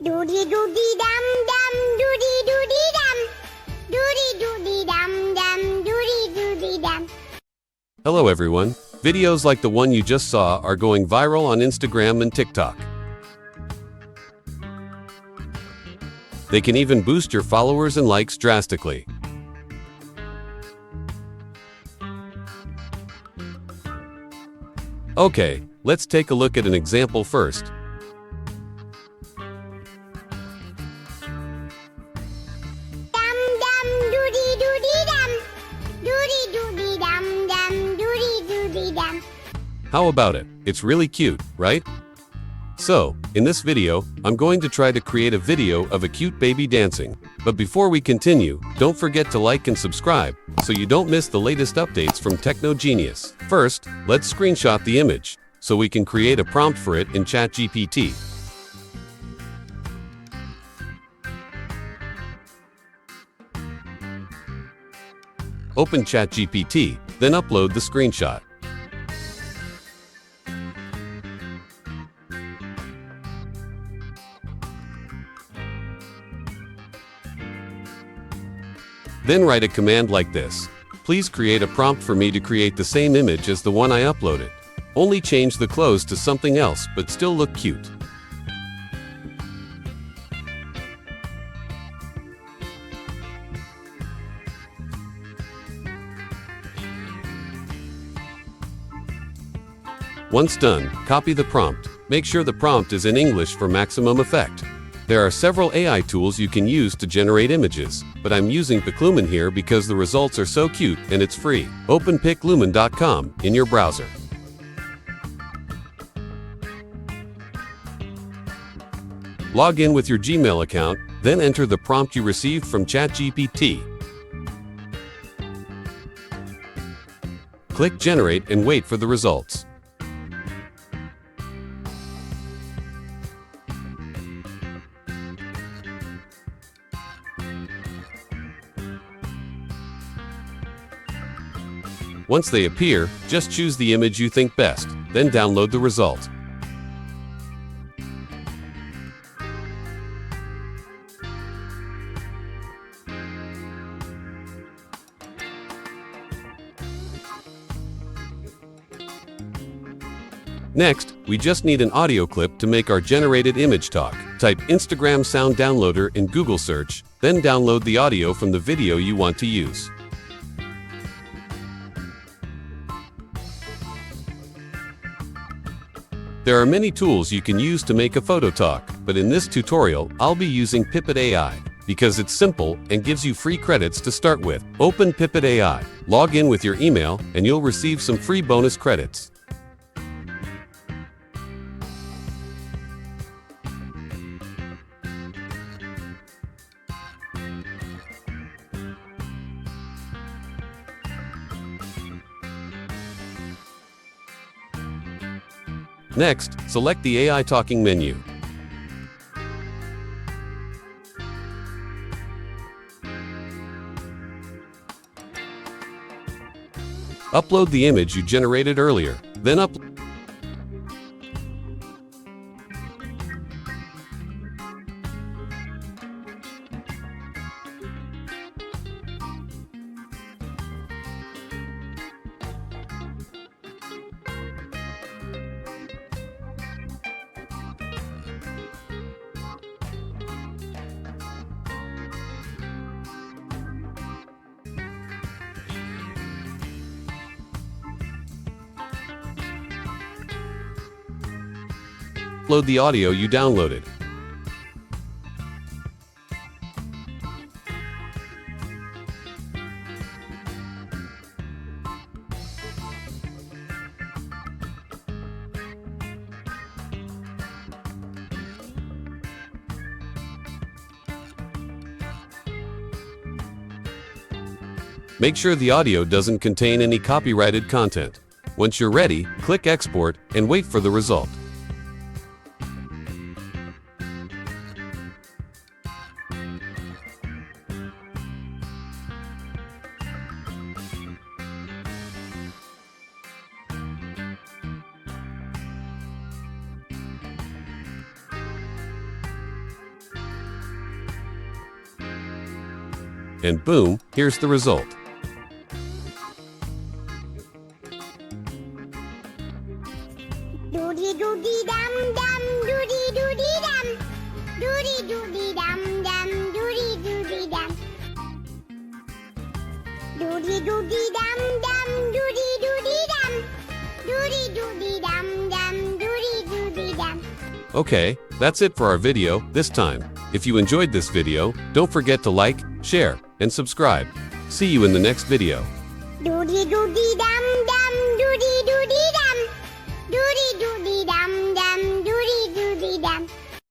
Doody doody dum dum, doody doody dum. Doody doody dum dum, doody doody dum. Hello everyone. Videos like the one you just saw are going viral on Instagram and TikTok. They can even boost your followers and likes drastically. Okay, let's take a look at an example first. Dum dum, doody doody dum. Doody doody dum dum, doody doody dum. How about it? It's really cute, right? So, in this video, I'm going to try to create a video of a cute baby dancing. But before we continue, don't forget to like and subscribe, so you don't miss the latest updates from Techno Genius. First, let's screenshot the image, so we can create a prompt for it in ChatGPT. Open ChatGPT, then upload the screenshot. Then write a command like this. Please create a prompt for me to create the same image as the one I uploaded. Only change the clothes to something else but still look cute. Once done, copy the prompt. Make sure the prompt is in English for maximum effect. There are several AI tools you can use to generate images, but I'm using Piclumen here because the results are so cute and it's free. Open Piclumen.com in your browser. Log in with your Gmail account, then enter the prompt you received from ChatGPT. Click Generate and wait for the results. Once they appear, just choose the image you think best, then download the result. Next, we just need an audio clip to make our generated image talk. Type Instagram Sound Downloader in Google search, then download the audio from the video you want to use. There are many tools you can use to make a photo talk, but in this tutorial, I'll be using Pipit.AI because it's simple and gives you free credits to start with. Open Pipit.AI, log in with your email, and you'll receive some free bonus credits. Next, select the AI Talking menu. Upload the image you generated earlier, then upload the audio you downloaded. Make sure the audio doesn't contain any copyrighted content. Once you're ready, click Export and wait for the result. And boom, here's the result. Doody doody dum dum, doody doody dum, doody doody dum dum, doody doody dum, doody doody dum dum, doody doody dum, doody doody dum dum, doody doody dum. Okay, that's it for our video this time. If you enjoyed this video, don't forget to like, share, and subscribe. See you in the next video. Doody doody dum dum, doody doody dum, doody doody.